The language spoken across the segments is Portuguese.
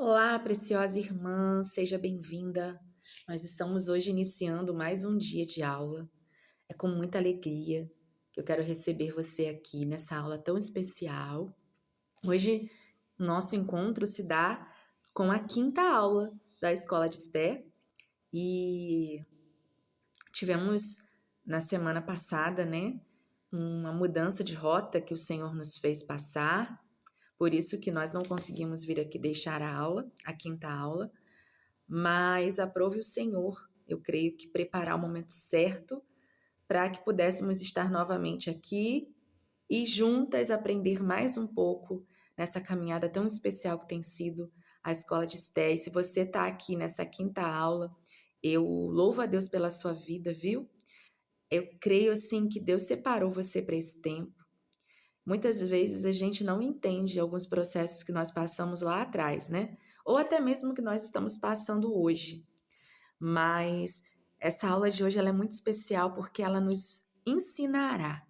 Olá, preciosa irmã, seja bem-vinda. Nós estamos hoje iniciando mais um dia de aula. É com muita alegria que eu quero receber você aqui nessa aula tão especial. Hoje, o nosso encontro se dá com a quinta aula da Escola de Esté e tivemos na semana passada, né, uma mudança de rota que o Senhor nos fez passar. Por isso que nós não conseguimos vir aqui deixar a aula, a quinta aula. Mas aprove o Senhor, eu creio que preparar o momento certo para que pudéssemos estar novamente aqui e juntas aprender mais um pouco nessa caminhada tão especial que tem sido a Escola de Esté. E se você está aqui nessa quinta aula, eu louvo a Deus pela sua vida, viu? Eu creio assim que Deus separou você para esse tempo. Muitas vezes a gente não entende alguns processos que nós passamos lá atrás, né? Ou até mesmo que nós estamos passando hoje. Mas essa aula de hoje ela é muito especial porque ela nos ensinará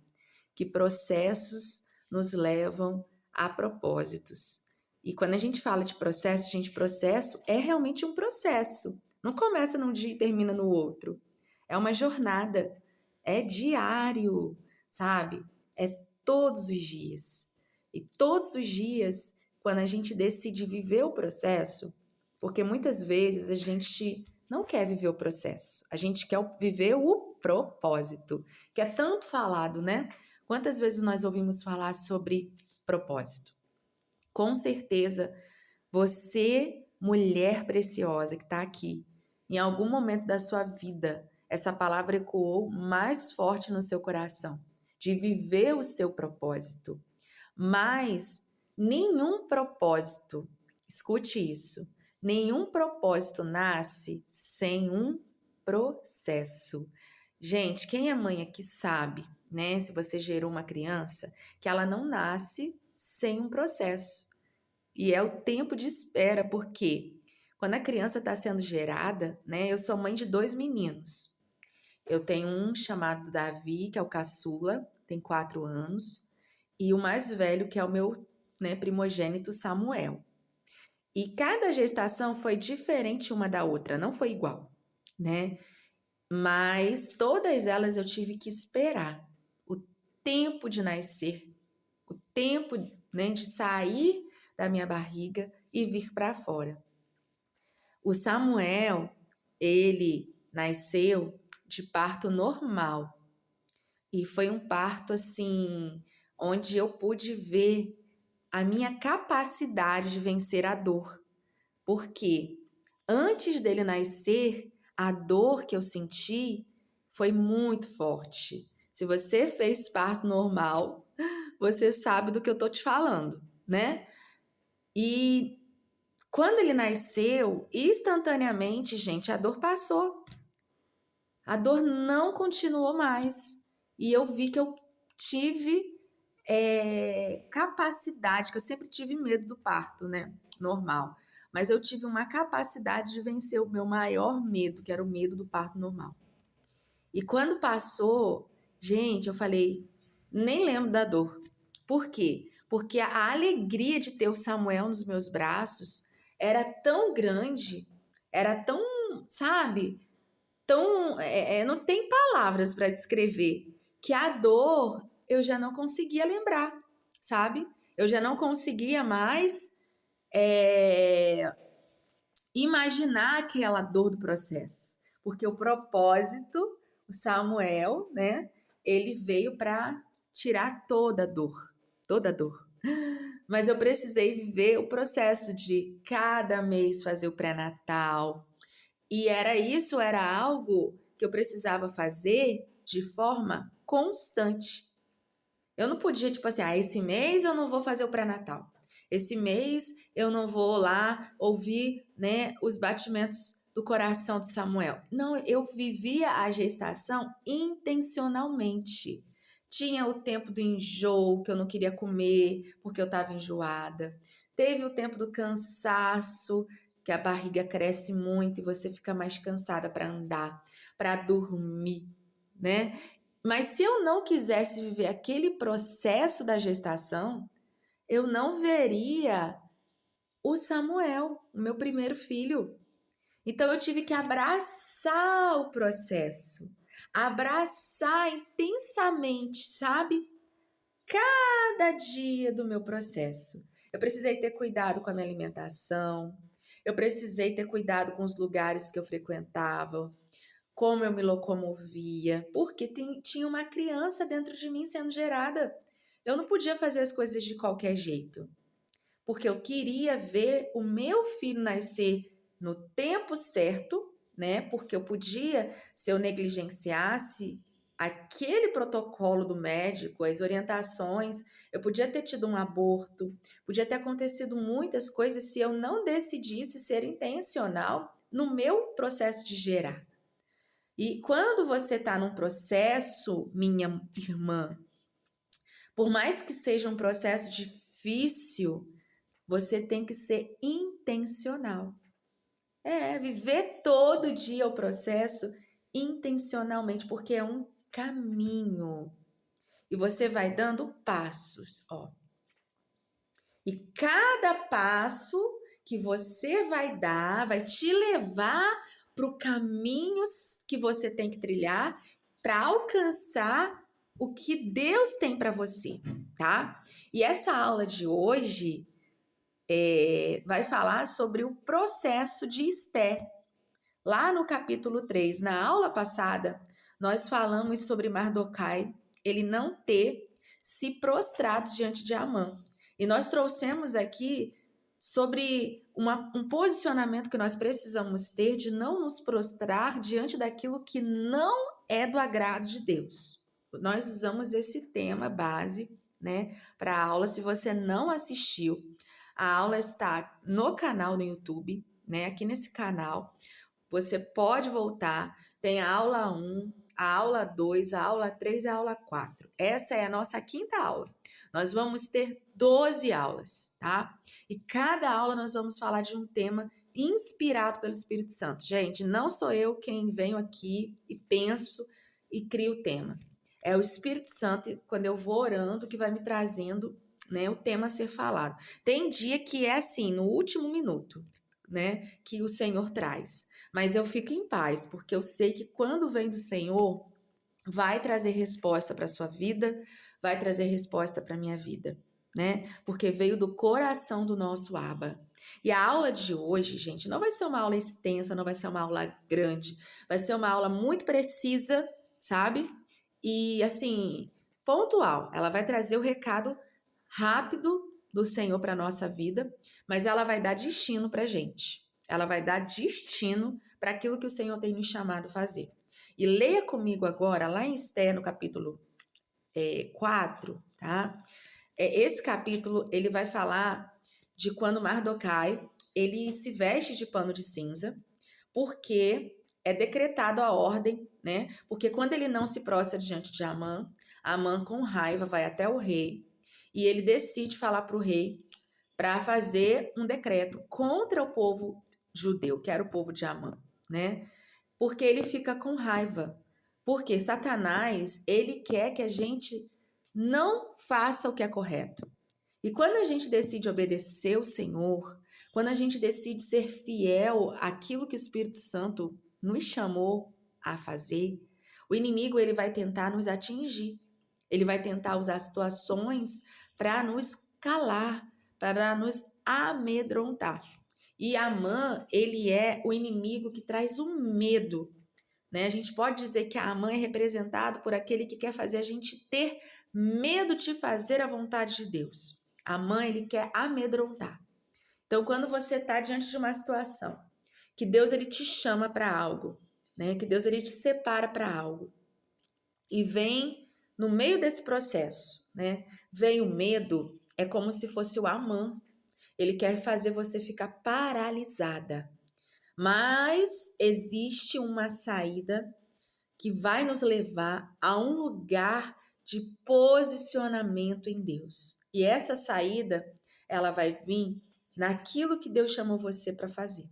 que processos nos levam a propósitos. E quando a gente fala de processo, gente, processo é realmente um processo. Não começa num dia e termina no outro. É uma jornada, é diário, sabe? É todos os dias. E todos os dias, quando a gente decide viver o processo, porque muitas vezes a gente não quer viver o processo, a gente quer viver o propósito, que é tanto falado, né? Quantas vezes nós ouvimos falar sobre propósito? Com certeza, você, mulher preciosa que está aqui, em algum momento da sua vida, essa palavra ecoou mais forte no seu coração, de viver o seu propósito. Mas nenhum propósito, escute isso, nenhum propósito nasce sem um processo. Gente, quem é mãe aqui sabe, né? Se você gerou uma criança, que ela não nasce sem um processo. E é o tempo de espera, porque quando a criança está sendo gerada, né? Eu sou mãe de dois meninos. Eu tenho um chamado Davi, que é o caçula, tem 4 anos, e o mais velho, que é o meu, né, primogênito Samuel. E cada gestação foi diferente uma da outra, não foi igual, né? Mas todas elas eu tive que esperar o tempo de nascer, o tempo, né, de sair da minha barriga e vir para fora. O Samuel, ele nasceu de parto normal e foi um parto assim, onde eu pude ver a minha capacidade de vencer a dor. Porque antes dele nascer, a dor que eu senti foi muito forte. Se você fez parto normal, você sabe do que eu tô te falando, né? E quando ele nasceu, instantaneamente, gente, a dor passou. A dor não continuou mais. E eu vi que eu tive capacidade, que eu sempre tive medo do parto, né? Normal. Mas eu tive uma capacidade de vencer o meu maior medo, que era o medo do parto normal. E quando passou, gente, eu falei, nem lembro da dor. Por quê? Porque a alegria de ter o Samuel nos meus braços era tão grande, era tão, sabe, tão, não tem palavras para descrever, que a dor eu já não conseguia lembrar, sabe? Eu já não conseguia mais imaginar aquela dor do processo, porque o propósito, o Samuel, né? Ele veio para tirar toda a dor. Mas eu precisei viver o processo de cada mês fazer o pré-natal. E era algo que eu precisava fazer de forma constante. Eu não podia, tipo assim, esse mês eu não vou fazer o pré-natal. Esse mês eu não vou lá ouvir, né, os batimentos do coração de Samuel. Não, eu vivia a gestação intencionalmente. Tinha o tempo do enjoo, que eu não queria comer porque eu estava enjoada. Teve o tempo do cansaço, que a barriga cresce muito e você fica mais cansada para andar, para dormir, né? Mas se eu não quisesse viver aquele processo da gestação, eu não veria o Samuel, o meu primeiro filho. Então eu tive que abraçar o processo, abraçar intensamente, sabe? Cada dia do meu processo. Eu precisei ter cuidado com a minha alimentação, eu precisei ter cuidado com os lugares que eu frequentava, como eu me locomovia, porque tinha uma criança dentro de mim sendo gerada. Eu não podia fazer as coisas de qualquer jeito, porque eu queria ver o meu filho nascer no tempo certo, né? Porque eu podia, se eu negligenciasse aquele protocolo do médico, as orientações, eu podia ter tido um aborto, podia ter acontecido muitas coisas se eu não decidisse ser intencional no meu processo de gerar. E quando você está num processo, minha irmã, por mais que seja um processo difícil, você tem que ser intencional. Viver todo dia o processo intencionalmente, porque é um caminho. E você vai dando passos, ó. E cada passo que você vai dar vai te levar para o caminho que você tem que trilhar para alcançar o que Deus tem para você, tá? E essa aula de hoje vai falar sobre o processo de Esté. Lá no capítulo 3, na aula passada, nós falamos sobre Mardokai, ele não ter se prostrado diante de Amã. E nós trouxemos aqui sobre um posicionamento que nós precisamos ter de não nos prostrar diante daquilo que não é do agrado de Deus. Nós usamos esse tema base, né, para a aula. Se você não assistiu, a aula está no canal do YouTube, né, aqui nesse canal. Você pode voltar, tem a aula 1, a aula 2, a aula 3 e a aula 4. Essa é a nossa quinta aula. Nós vamos ter 12 aulas, tá? E cada aula nós vamos falar de um tema inspirado pelo Espírito Santo. Gente, não sou eu quem venho aqui e penso e crio o tema. É o Espírito Santo, quando eu vou orando, que vai me trazendo, né, o tema a ser falado. Tem dia que é assim, no último minuto, né, que o Senhor traz. Mas eu fico em paz, porque eu sei que quando vem do Senhor, vai trazer resposta para a sua vida, vai trazer resposta para a minha vida, né? Porque veio do coração do nosso Abba. E a aula de hoje, gente, não vai ser uma aula extensa, não vai ser uma aula grande, vai ser uma aula muito precisa, sabe? E assim, pontual. Ela vai trazer o recado rápido do Senhor para nossa vida, mas ela vai dar destino para gente. Ela vai dar destino para aquilo que o Senhor tem nos chamado a fazer. E leia comigo agora, lá em Esté, no capítulo 4, tá? Esse capítulo, ele vai falar de quando Mardokai, ele se veste de pano de cinza, porque é decretado a ordem, né? Porque quando ele não se prostra diante de Amã, Amã com raiva vai até o rei e ele decide falar para o rei para fazer um decreto contra o povo judeu, que era o povo de Amã, né? Porque ele fica com raiva. Porque Satanás, ele quer que a gente não faça o que é correto. E quando a gente decide obedecer o Senhor, quando a gente decide ser fiel àquilo que o Espírito Santo nos chamou a fazer, o inimigo ele vai tentar nos atingir. Ele vai tentar usar situações para nos calar, para nos amedrontar. E Amã, ele é o inimigo que traz o medo, né? A gente pode dizer que a Amã é representado por aquele que quer fazer a gente ter medo de fazer a vontade de Deus. Amã, ele quer amedrontar. Então, quando você está diante de uma situação que Deus ele te chama para algo, né? Que Deus ele te separa para algo e vem no meio desse processo, né? Vem o medo, é como se fosse o Amã. Ele quer fazer você ficar paralisada. Mas existe uma saída que vai nos levar a um lugar de posicionamento em Deus. E essa saída, ela vai vir naquilo que Deus chamou você para fazer,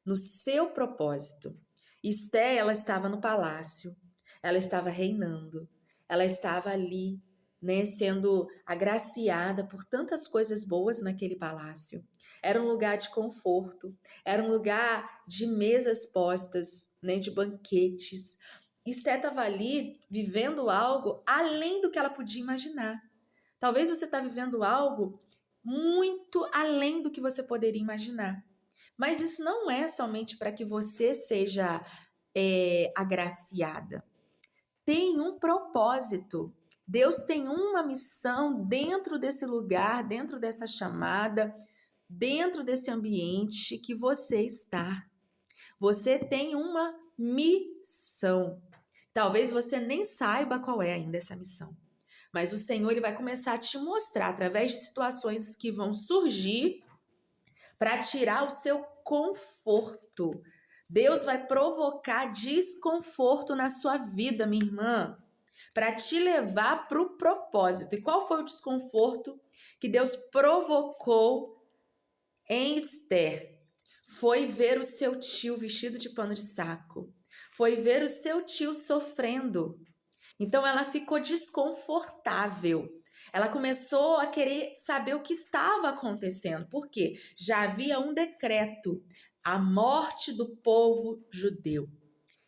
no seu propósito. Esté, ela estava no palácio, ela estava reinando, ela estava ali, né, sendo agraciada por tantas coisas boas naquele palácio. Era um lugar de conforto, era um lugar de mesas postas, né, de banquetes. Esté estava ali vivendo algo além do que ela podia imaginar. Talvez você está vivendo algo muito além do que você poderia imaginar. Mas isso não é somente para que você seja agraciada. Tem um propósito. Deus tem uma missão dentro desse lugar, dentro dessa chamada, dentro desse ambiente que você está. Você tem uma missão. Talvez você nem saiba qual é ainda essa missão. Mas o Senhor ele vai começar a te mostrar através de situações que vão surgir para tirar o seu conforto. Deus vai provocar desconforto na sua vida, minha irmã, para te levar para o propósito. E qual foi o desconforto que Deus provocou em Esther? Foi ver o seu tio vestido de pano de saco. Foi ver o seu tio sofrendo. Então ela ficou desconfortável. Ela começou a querer saber o que estava acontecendo. Por quê? Já havia um decreto, a morte do povo judeu.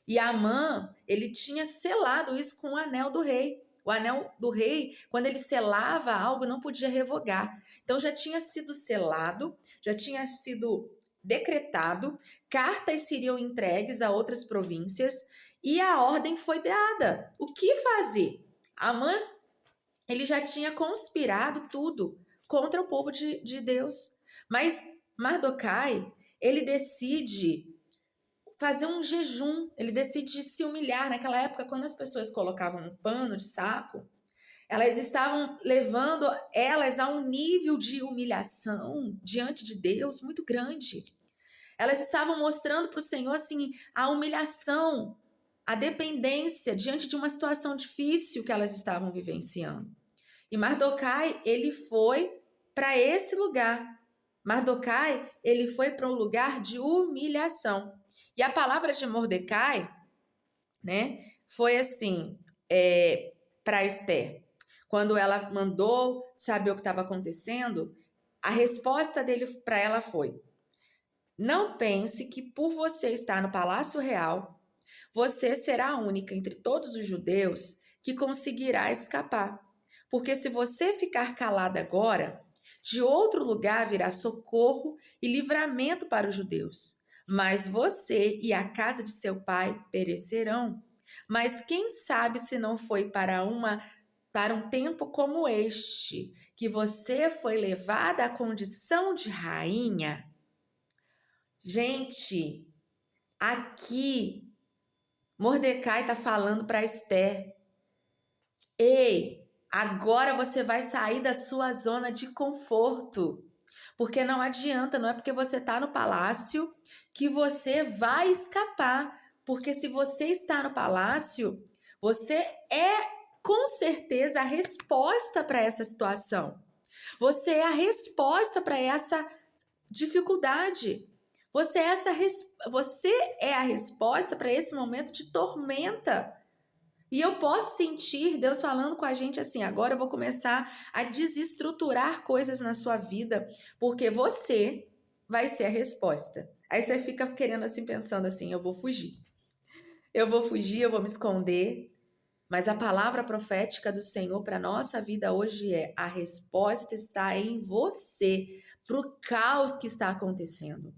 E Amã, ele tinha selado isso com o anel do rei. O anel do rei, quando ele selava algo, não podia revogar. Então já tinha sido selado, já tinha sido decretado, cartas seriam entregues a outras províncias e a ordem foi dada. O que fazer? Amã, ele já tinha conspirado tudo contra o povo de Deus. Mas Mardokai, ele decide fazer um jejum, ele decide se humilhar. Naquela época, quando as pessoas colocavam um pano de saco, elas estavam levando elas a um nível de humilhação diante de Deus muito grande. Elas estavam mostrando para o Senhor assim a humilhação, a dependência diante de uma situação difícil que elas estavam vivenciando. E Mardokai, ele foi para esse lugar. Mardokai, ele foi para um lugar de humilhação. E a palavra de Mordecai, né, foi assim, para Esther. Quando ela mandou saber o que estava acontecendo, a resposta dele para ela foi: não pense que por você estar no Palácio Real, você será a única entre todos os judeus que conseguirá escapar. Porque se você ficar calada agora, de outro lugar virá socorro e livramento para os judeus. Mas você e a casa de seu pai perecerão. Mas quem sabe se não foi para um tempo como este que você foi levada à condição de rainha? Gente, aqui Mordecai está falando para Esther: ei, agora você vai sair da sua zona de conforto. Porque não adianta, não é porque você está no palácio que você vai escapar. Porque se você está no palácio, você é com certeza a resposta para essa situação. Você é a resposta para essa dificuldade. Você é a resposta para esse momento de tormenta. E eu posso sentir Deus falando com a gente assim: agora eu vou começar a desestruturar coisas na sua vida, porque você vai ser a resposta. Aí você fica querendo assim, pensando assim: eu vou fugir. Eu vou fugir, eu vou me esconder. Mas a palavra profética do Senhor para a nossa vida hoje é: a resposta está em você, para o caos que está acontecendo,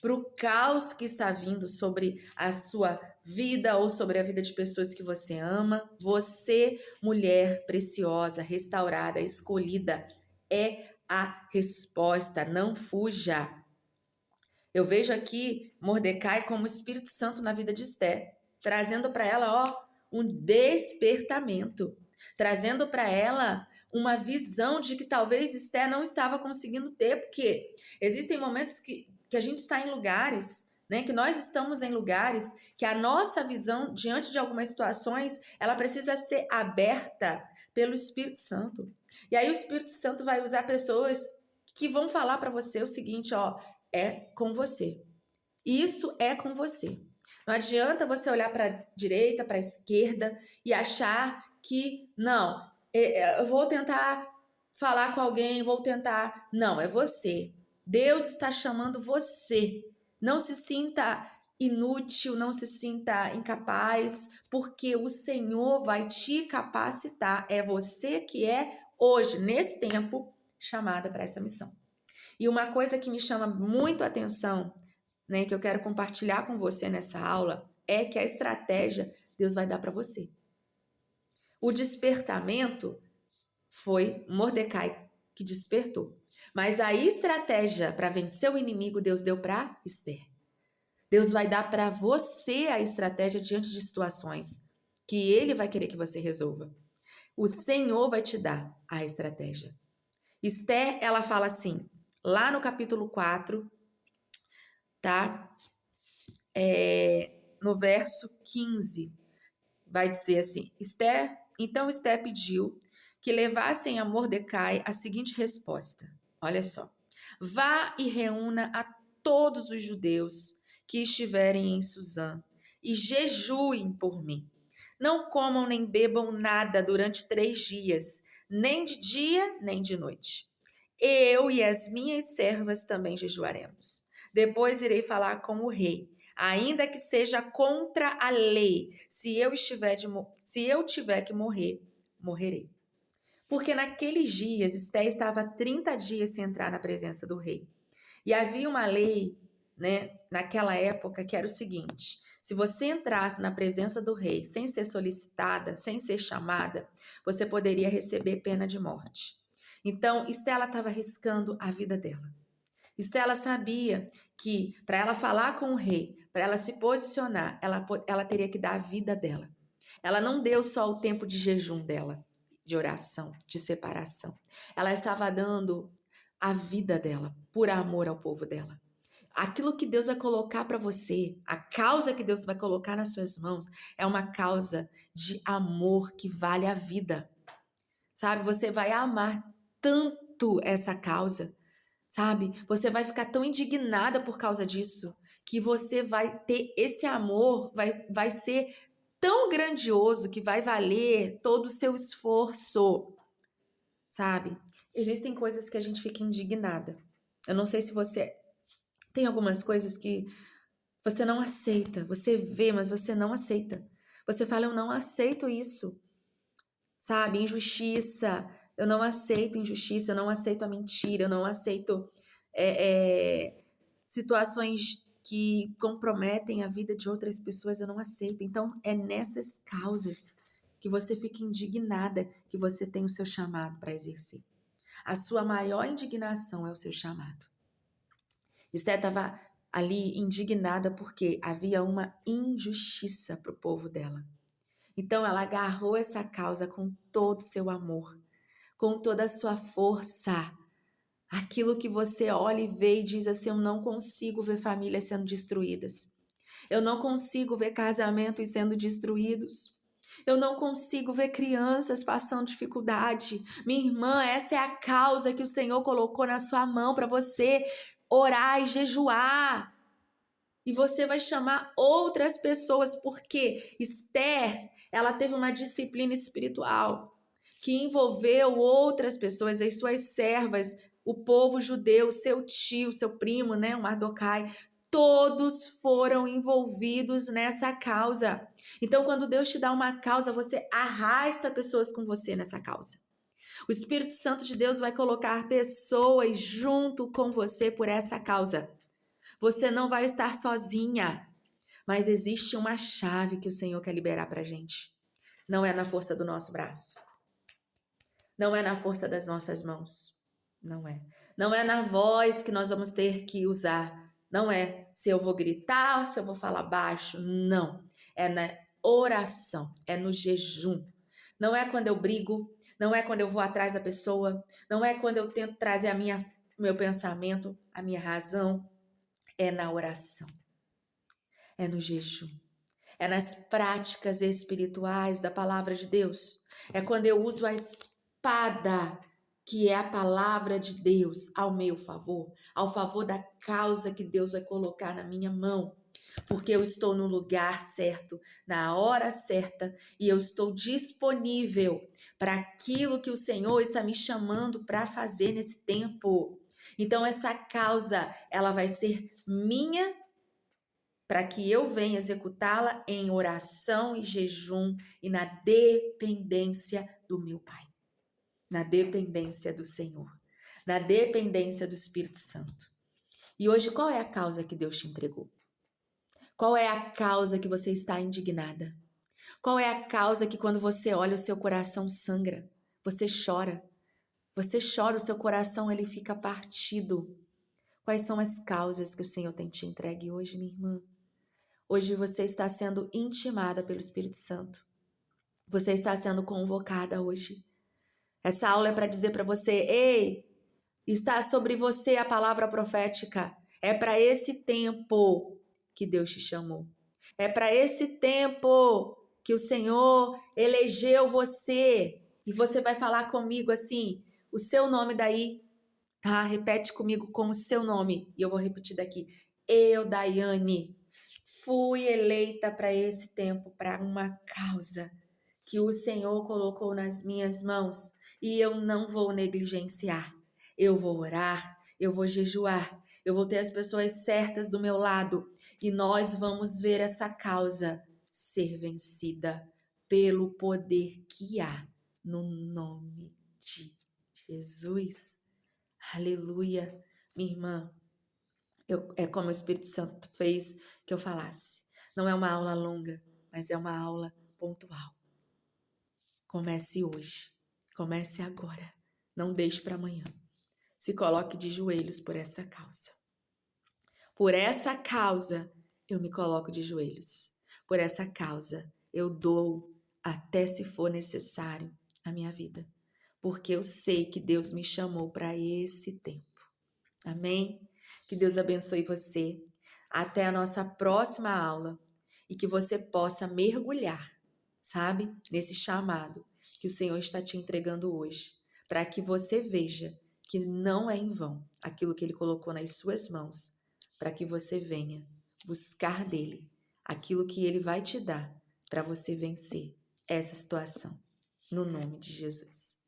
para o caos que está vindo sobre a sua vida ou sobre a vida de pessoas que você ama. Você, mulher preciosa, restaurada, escolhida, é a resposta. Não fuja. Eu vejo aqui Mordecai como Espírito Santo na vida de Esther, trazendo para ela, um despertamento, trazendo para ela uma visão de que talvez Esther não estava conseguindo ter, porque existem momentos que a gente está em lugares, né, que nós estamos em lugares que a nossa visão diante de algumas situações, ela precisa ser aberta pelo Espírito Santo. E aí o Espírito Santo vai usar pessoas que vão falar para você o seguinte: é com você. Isso é com você. Não adianta você olhar para a direita, para a esquerda e achar que não, eu vou tentar falar com alguém, vou tentar. Não, é você. Deus está chamando você. Não se sinta inútil, não se sinta incapaz, porque o Senhor vai te capacitar. É você que é hoje, nesse tempo, chamada para essa missão. E uma coisa que me chama muito a atenção, né, que eu quero compartilhar com você nessa aula, é que a estratégia Deus vai dar para você. O despertamento foi Mordecai que despertou. Mas a estratégia para vencer o inimigo Deus deu para Esther. Deus vai dar para você a estratégia diante de situações que Ele vai querer que você resolva. O Senhor vai te dar a estratégia. Esther, ela fala assim, lá no capítulo 4, tá? No verso 15, vai dizer assim, então Esther pediu que levassem a Mordecai a seguinte resposta. Olha só. Vá e reúna a todos os judeus que estiverem em Suzã e jejuem por mim. Não comam nem bebam nada durante 3 dias, nem de dia nem de noite. Eu e as minhas servas também jejuaremos. Depois irei falar com o rei, ainda que seja contra a lei. Se eu tiver que morrer, morrerei. Porque naqueles dias, Esté estava 30 dias sem entrar na presença do rei. E havia uma lei, né, naquela época, que era o seguinte: se você entrasse na presença do rei sem ser solicitada, sem ser chamada, você poderia receber pena de morte. Então, Estela estava arriscando a vida dela. Estela sabia que para ela falar com o rei, para ela se posicionar, ela teria que dar a vida dela. Ela não deu só o tempo de jejum dela, de oração, de separação. Ela estava dando a vida dela por amor ao povo dela. Aquilo que Deus vai colocar para você, a causa que Deus vai colocar nas suas mãos, é uma causa de amor que vale a vida. Sabe? Você vai amar tanto essa causa, sabe? Você vai ficar tão indignada por causa disso, que você vai ter esse amor, vai ser tão grandioso que vai valer todo o seu esforço, sabe? Existem coisas que a gente fica indignada. Eu não sei se você tem algumas coisas que você não aceita, você vê, mas você não aceita. Você fala, eu não aceito isso, sabe? Injustiça, eu não aceito injustiça, eu não aceito a mentira, eu não aceito situações que comprometem a vida de outras pessoas, eu não aceito. Então, é nessas causas que você fica indignada que você tem o seu chamado para exercer. A sua maior indignação é o seu chamado. Esther estava ali indignada porque havia uma injustiça para o povo dela. Então, ela agarrou essa causa com todo o seu amor, com toda a sua força. Aquilo que você olha e vê e diz assim, eu não consigo ver famílias sendo destruídas. Eu não consigo ver casamentos sendo destruídos. Eu não consigo ver crianças passando dificuldade. Minha irmã, essa é a causa que o Senhor colocou na sua mão para você orar e jejuar. E você vai chamar outras pessoas, porque Esther, ela teve uma disciplina espiritual que envolveu outras pessoas, as suas servas, o povo judeu, seu tio, seu primo, né, o Mardocai, todos foram envolvidos nessa causa. Então, quando Deus te dá uma causa, você arrasta pessoas com você nessa causa. O Espírito Santo de Deus vai colocar pessoas junto com você por essa causa. Você não vai estar sozinha, mas existe uma chave que o Senhor quer liberar para a gente. Não é na força do nosso braço. Não é na força das nossas mãos. Não é. Não é na voz que nós vamos ter que usar. Não é se eu vou gritar, se eu vou falar baixo. Não. É na oração, é no jejum. Não é quando eu brigo, não é quando eu vou atrás da pessoa, não é quando eu tento trazer meu pensamento, a minha razão. É na oração, é no jejum, é nas práticas espirituais da palavra de Deus. É quando eu uso a espada, que é a palavra de Deus, ao meu favor, ao favor da causa que Deus vai colocar na minha mão. porque eu estou no lugar certo, na hora certa, e eu estou disponível para aquilo que o Senhor está me chamando para fazer nesse tempo. Então essa causa, ela vai ser minha para que eu venha executá-la em oração e jejum e na dependência do meu Pai, na dependência do Senhor, na dependência do Espírito Santo. E hoje, qual é a causa que Deus te entregou? Qual é a causa que você está indignada? Qual é a causa que quando você olha o seu coração sangra? Você chora. Você chora, o seu coração ele fica partido. Quais são as causas que o Senhor tem te entregue hoje, minha irmã? Hoje você está sendo intimada pelo Espírito Santo. Você está sendo convocada hoje. Essa aula é para dizer para você: ei, está sobre você a palavra profética. É para esse tempo que Deus te chamou. É para esse tempo que o Senhor elegeu você. E você vai falar comigo assim, o seu nome daí, tá? Repete comigo com o seu nome. E eu vou repetir daqui. Eu, Daiane, fui eleita para esse tempo, para uma causa que o Senhor colocou nas minhas mãos. E eu não vou negligenciar. Eu vou orar, eu vou jejuar, eu vou ter as pessoas certas do meu lado e nós vamos ver essa causa ser vencida pelo poder que há no nome de Jesus. Aleluia. Minha irmã, é como o Espírito Santo fez que eu falasse. Não é uma aula longa, mas é uma aula pontual. Comece hoje. Comece agora. Não deixe para amanhã. Se coloque de joelhos por essa causa. Por essa causa, eu me coloco de joelhos. Por essa causa, eu dou até se for necessário a minha vida. Porque eu sei que Deus me chamou para esse tempo. Amém? Que Deus abençoe você. Até a nossa próxima aula. E que você possa mergulhar, sabe? Nesse chamado que o Senhor está te entregando hoje. Para que você veja que não é em vão aquilo que Ele colocou nas suas mãos, para que você venha buscar dele aquilo que Ele vai te dar para você vencer essa situação, no nome de Jesus.